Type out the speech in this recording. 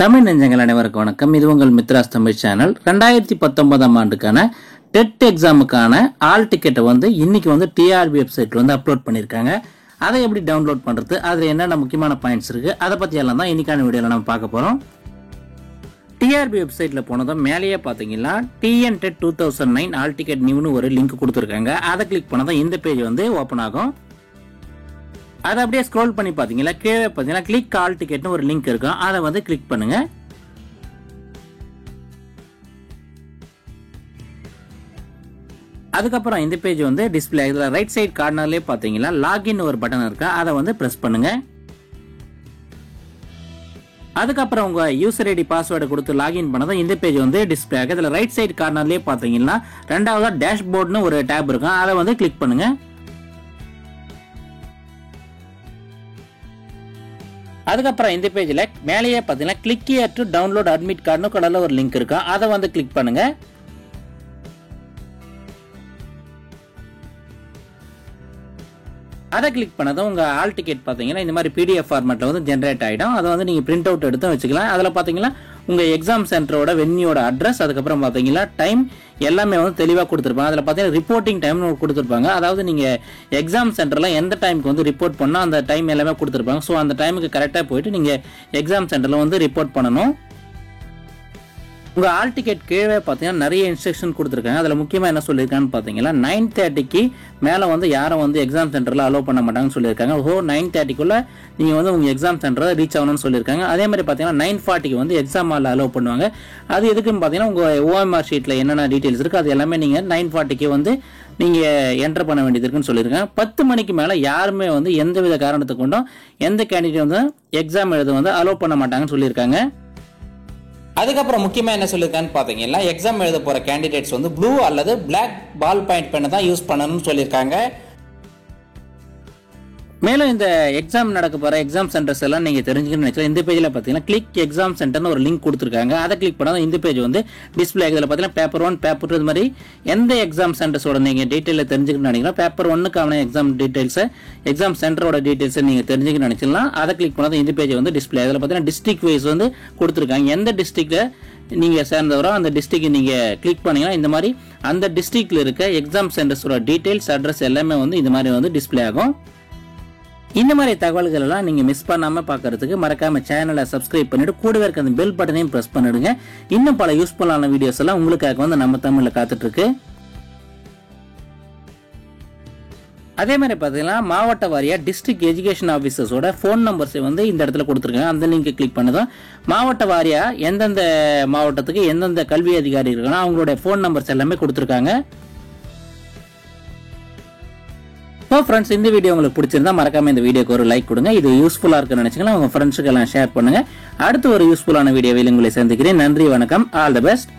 தமிழ் நெஞ்சங்கள் அனைவருக்கும் வணக்கம். இது உங்கள் மித்ராஸ் தமிழ் சேனல். 2019 ஆண்டுக்கான டெட் எக்ஸாமுக்கான ஆல் டிக்கெட்டை இன்னைக்கு டிஆர்பி வெப்சைட் அப்லோட் பண்ணியிருக்காங்க. அதை எப்படி டவுன்லோட் பண்ணுறது, அதில் என்னென்ன முக்கியமான பாயிண்ட்ஸ் இருக்குது, அதை பற்றி எல்லாம் தான் இன்னைக்கான வீடியோவில் நம்ம பார்க்க போகிறோம். டிஆர்பி வெப்சைட்டில் போனதும் மேலேயே பார்த்தீங்கன்னா டிஎன் டெட் 2009 ஆல் டிக்கெட் நியூன்னு ஒரு லிங்க் கொடுத்துருக்காங்க. அதை கிளிக் பண்ணதான் இந்த பேஜ் ஓப்பன் ஆகும். அதை அப்படியே ஸ்க்ரோல் பண்ணி பார்த்தீங்களா, கீழே பார்த்தீங்கன்னா கிளிக் ஆல் டிக்கெட்னு ஒரு லிங்க் இருக்கும். அதை கிளிக் பண்ணுங்க. அதுக்கப்புறம் இந்த பேஜ் டிஸ்பிளே இதில் ரைட் சைட் கார்னர்லேயே பார்த்தீங்கன்னா லாகின் ஒரு பட்டன் இருக்கா, அதை ப்ரெஸ் பண்ணுங்க. அதுக்கப்புறம் உங்க யூசர் ஐடி பாஸ்வேர்டை கொடுத்து லாகின் பண்ணதான் இந்த பேஜ் டிஸ்பிளே ஆகும். இதில் ரைட் சைட் கார்னர்லேயே பார்த்தீங்கன்னா ரெண்டாவது டேஷ்போர்ட்னு ஒரு டேப் இருக்கும், அதை கிளிக் பண்ணுங்க. அதுக்கப்புறம் இந்த பேஜில் மேலேயே பார்த்தீங்கன்னா click here to download admit கார்டுன்னு கடல ஒரு லிங்க் இருக்கும், அதை கிளிக் பண்ணுங்க. அதை கிளிக் பண்ணதும் உங்க ஆல் டிக்கெட் பார்த்தீங்கன்னா இந்த மாதிரி பிடிஎஃப் ஃபார்மேட்ல ஜென்ரேட் ஆகிடும். அதை நீங்க பிரிண்ட் அவுட் எடுத்து வச்சுக்கலாம். அதில் பார்த்தீங்கன்னா உங்க எக்ஸாம் சென்டரோட வென்யூட அட்ரஸ், அதுக்கப்புறம் பார்த்தீங்கன்னா டைம் எல்லாமே தெளிவாக கொடுத்துருப்பாங்க. அதில் பார்த்தீங்கன்னா ரிப்போர்ட்டிங் டைம்னு கொடுத்துருப்பாங்க. அதாவது நீங்க எக்ஸாம் சென்டர்ல எந்த டைமுக்கு ரிப்போர்ட் பண்ணால் அந்த டைம் எல்லாமே கொடுத்துருப்பாங்க. ஸோ அந்த டைமுக்கு கரெக்டாக போயிட்டு நீங்க எக்ஸாம் சென்டர்ல ரிப்போர்ட் பண்ணணும். உங்க ஆல் டிக்கெட் கீழே பார்த்தீங்கன்னா நிறைய இன்ஸ்ட்ரக்ஷன் கொடுத்துருக்காங்க. அதில் முக்கியமாக என்ன சொல்லியிருக்கான்னு பார்த்தீங்கன்னா 9:30க்கு மேலே யாரும் எக்ஸாம் சென்டரில் அலோவ் பண்ண மாட்டாங்கன்னு சொல்லியிருக்காங்க. 9:30க்குள்ள நீங்கள் உங்கள் எக்ஸாம் சென்டரை ரீச் ஆகணும்னு சொல்லியிருக்காங்க. அதே மாதிரி பார்த்தீங்கன்னா 9:40க்கு எக்ஸாம் ஹாலில் அலோவ் பண்ணுவாங்க. அது எதுக்குன்னு பார்த்தீங்கன்னா உங்கள் ஓஎம்ஆர் ஷீட்டில் என்னென்ன டீட்டெயில்ஸ் இருக்குது அது எல்லாமே நீங்கள் 9:40க்கு நீங்கள் என்டர் பண்ண வேண்டியது இருக்குன்னு சொல்லியிருக்காங்க. 10 மணிக்கு மேலே யாருமே எந்தவித காரணத்தை கொண்டும் எந்த கேண்டிடேட் எக்ஸாம் எழுத அலோவ் பண்ண மாட்டாங்கன்னு சொல்லியிருக்காங்க. அதுக்கப்புறம் முக்கியமாக என்ன சொல்லியிருக்கான்னு பார்த்தீங்கன்னா எக்ஸாம் எழுத போகிற கேண்டிடேட்ஸ் ப்ளூ அல்லது பிளாக் பால் பாயிண்ட் பெண்ணை தான் யூஸ் பண்ணணும்னு சொல்லியிருக்காங்க. மேலும் இந்த எக்ஸாம் நடக்க போகிற எக்ஸாம் சென்டர்ஸ் எல்லாம் நீங்கள் தெரிஞ்சுக்கணும்னு நினைச்சா இந்த பேஜில் பார்த்தீங்கன்னா கிளிக் எக்ஸாம் சென்டர்னு ஒரு லிங்க் கொடுத்துருக்காங்க. அதை கிளிக் பண்ணால் இந்த பேஜ் டிஸ்பிளே ஆகுது. பார்த்தீங்கன்னா பேப்பர் 1 பேப்பர் 2 இது மாதிரி எந்த எக்ஸாம் சென்டர்ஸோட நீங்கள் டீட்டெயிலில் தெரிஞ்சுக்கணும்னு நினைக்கலாம். பேப்பர் 1க்கான எக்ஸாம் டீட்டெயில்ஸை எக்ஸாம் சென்டரோட டீட்டெயில்ஸை நீங்கள் தெரிஞ்சுக்கணும்னு நினைச்சிடலாம். அதை கிளிக் பண்ணால் இந்த பேஜ் டிஸ்பிளே அதில் பார்த்தீங்கன்னா டிஸ்ட்ரிக்ட் வைஸ் கொடுத்துருக்காங்க. எந்த டிஸ்ட்ரிக்ட்ல நீங்கள் சேர்ந்தவரோ அந்த டிஸ்ட்ரிக்ட் நீங்கள் கிளிக் பண்ணீங்கன்னா இந்த மாதிரி அந்த டிஸ்ட்ரிக்ட்ல இருக்க எக்ஸாம் சென்டர்ஸோட டீட்டெயில்ஸ் அட்ரஸ் எல்லாமே இந்த மாதிரி டிஸ்பிளே ஆகும். இந்த மாதிரி தகவல்கள் எல்லாம் நீங்க மிஸ் பண்ணாம பார்க்கறதுக்கு மறக்காம சேனலை சப்ஸ்கிரைப் பண்ணிட்டு கூடவே இருக்க அந்த பெல் பட்டனையும் பிரஸ் பண்ணிடுங்க. இன்னும் பல யூஸ்ஃபுல்லான வீடியோஸ் எல்லாம் உங்களுக்காக நம்ம தமிழ்ல காத்துட்டு இருக்கு. அதே மாதிரி பார்த்தீங்கன்னா மாவட்ட வாரியா டிஸ்ட்ரிக்ட் எஜுகேஷன் ஆஃபீஸர்ஸோட ஃபோன் நம்பர்ஸை இந்த இடத்துல கொடுத்துருக்காங்க. அந்த லிங்க் கிளிக் பண்ணதும் மாவட்ட வாரியா எந்தெந்த மாவட்டத்துக்கு எந்தெந்த கல்வி அதிகாரி இருக்காங்க அவங்களுடைய ஃபோன் நம்பர்ஸ் எல்லாமே கொடுத்துருக்காங்க. ஃப்ரெண்ட்ஸ், இந்த வீடியோ உங்களுக்கு பிடிச்சிருந்தா மறக்காம இந்த வீடியோக்கு ஒரு லைக் கொடுங்க. இது யூஸ்ஃபுல்லா இருக்குன்னு நினைச்சீங்கன்னா உங்க ஃப்ரெண்ட்ஸுக்கு எல்லாம் ஷேர் பண்ணுங்க. அடுத்து ஒரு யூஸ்ஃபுல்லான வீடியோவில் உங்களை சந்திக்கிறேன். நன்றி, வணக்கம், ஆல் தி பெஸ்ட்.